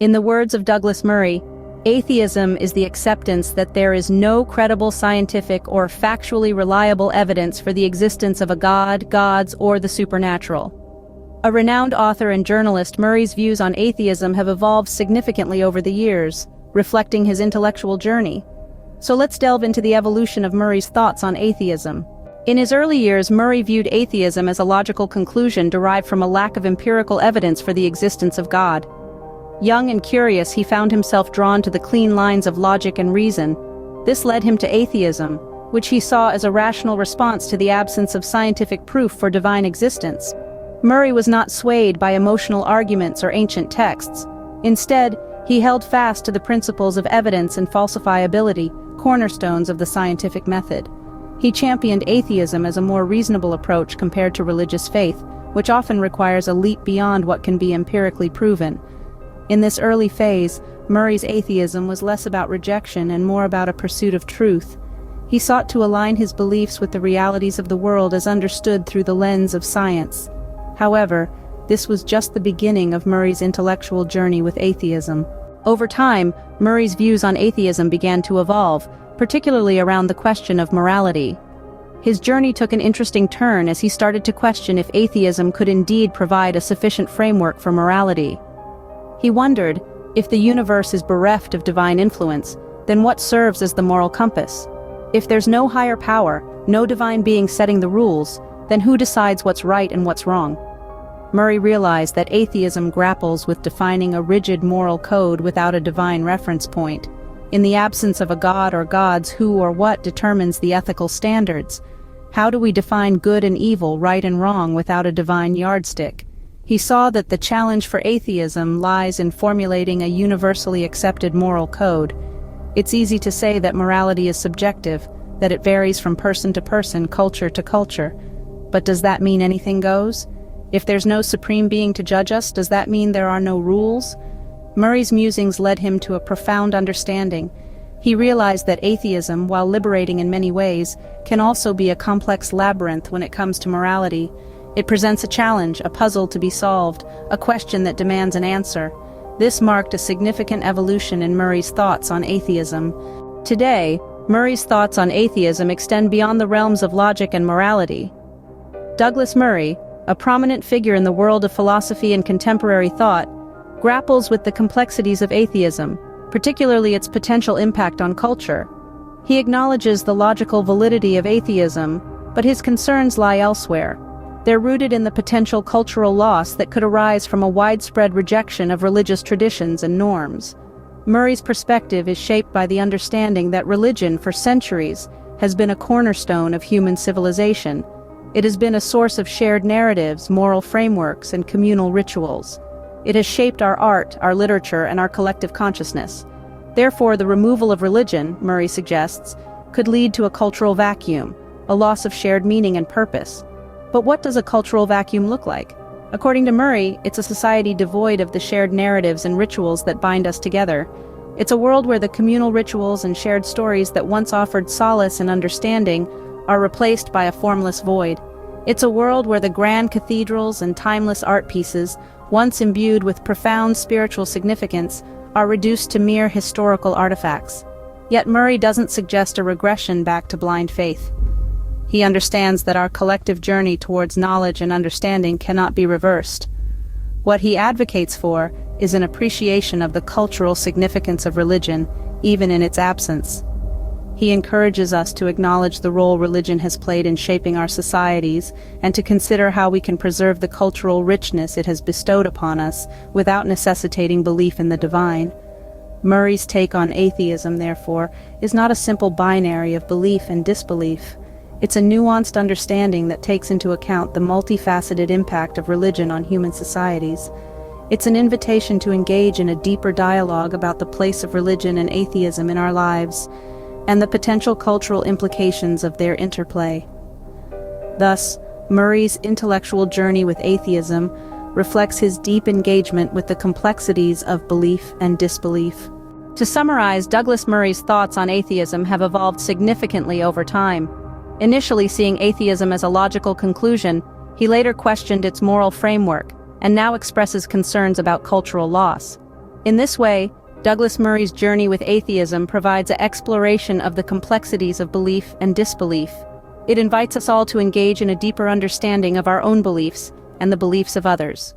In the words of Douglas Murray, atheism is the acceptance that there is no credible scientific or factually reliable evidence for the existence of a god, gods, or the supernatural. A renowned author and journalist, Murray's views on atheism have evolved significantly over the years, reflecting his intellectual journey. So let's delve into the evolution of Murray's thoughts on atheism. In his early years, Murray viewed atheism as a logical conclusion derived from a lack of empirical evidence for the existence of God. Young and curious, he found himself drawn to the clean lines of logic and reason. This led him to atheism, which he saw as a rational response to the absence of scientific proof for divine existence. Murray was not swayed by emotional arguments or ancient texts. Instead, he held fast to the principles of evidence and falsifiability, cornerstones of the scientific method. He championed atheism as a more reasonable approach compared to religious faith, which often requires a leap beyond what can be empirically proven. In this early phase, Murray's atheism was less about rejection and more about a pursuit of truth. He sought to align his beliefs with the realities of the world as understood through the lens of science. However, this was just the beginning of Murray's intellectual journey with atheism. Over time, Murray's views on atheism began to evolve, particularly around the question of morality. His journey took an interesting turn as he started to question if atheism could indeed provide a sufficient framework for morality. He wondered, if the universe is bereft of divine influence, then what serves as the moral compass? If there's no higher power, no divine being setting the rules, then who decides what's right and what's wrong? Murray realized that atheism grapples with defining a rigid moral code without a divine reference point. In the absence of a god or gods, who or what determines the ethical standards? How do we define good and evil, right and wrong, without a divine yardstick? He saw that the challenge for atheism lies in formulating a universally accepted moral code. It's easy to say that morality is subjective, that it varies from person to person, culture to culture. But does that mean anything goes? If there's no supreme being to judge us, does that mean there are no rules? Murray's musings led him to a profound understanding. He realized that atheism, while liberating in many ways, can also be a complex labyrinth when it comes to morality. It presents a challenge, a puzzle to be solved, a question that demands an answer. This marked a significant evolution in Murray's thoughts on atheism. Today, Murray's thoughts on atheism extend beyond the realms of logic and morality. Douglas Murray, a prominent figure in the world of philosophy and contemporary thought, grapples with the complexities of atheism, particularly its potential impact on culture. He acknowledges the logical validity of atheism, but his concerns lie elsewhere. They're rooted in the potential cultural loss that could arise from a widespread rejection of religious traditions and norms. Murray's perspective is shaped by the understanding that religion, for centuries, has been a cornerstone of human civilization. It has been a source of shared narratives, moral frameworks, and communal rituals. It has shaped our art, our literature, and our collective consciousness. Therefore, the removal of religion, Murray suggests, could lead to a cultural vacuum, a loss of shared meaning and purpose. But what does a cultural vacuum look like? According to Murray, it's a society devoid of the shared narratives and rituals that bind us together. It's a world where the communal rituals and shared stories that once offered solace and understanding are replaced by a formless void. It's a world where the grand cathedrals and timeless art pieces, once imbued with profound spiritual significance, are reduced to mere historical artifacts. Yet Murray doesn't suggest a regression back to blind faith. He understands that our collective journey towards knowledge and understanding cannot be reversed. What he advocates for is an appreciation of the cultural significance of religion, even in its absence. He encourages us to acknowledge the role religion has played in shaping our societies and to consider how we can preserve the cultural richness it has bestowed upon us without necessitating belief in the divine. Murray's take on atheism, therefore, is not a simple binary of belief and disbelief. It's a nuanced understanding that takes into account the multifaceted impact of religion on human societies. It's an invitation to engage in a deeper dialogue about the place of religion and atheism in our lives, and the potential cultural implications of their interplay. Thus, Murray's intellectual journey with atheism reflects his deep engagement with the complexities of belief and disbelief. To summarize, Douglas Murray's thoughts on atheism have evolved significantly over time. Initially seeing atheism as a logical conclusion, he later questioned its moral framework, and now expresses concerns about cultural loss. In this way, Douglas Murray's journey with atheism provides an exploration of the complexities of belief and disbelief. It invites us all to engage in a deeper understanding of our own beliefs and the beliefs of others.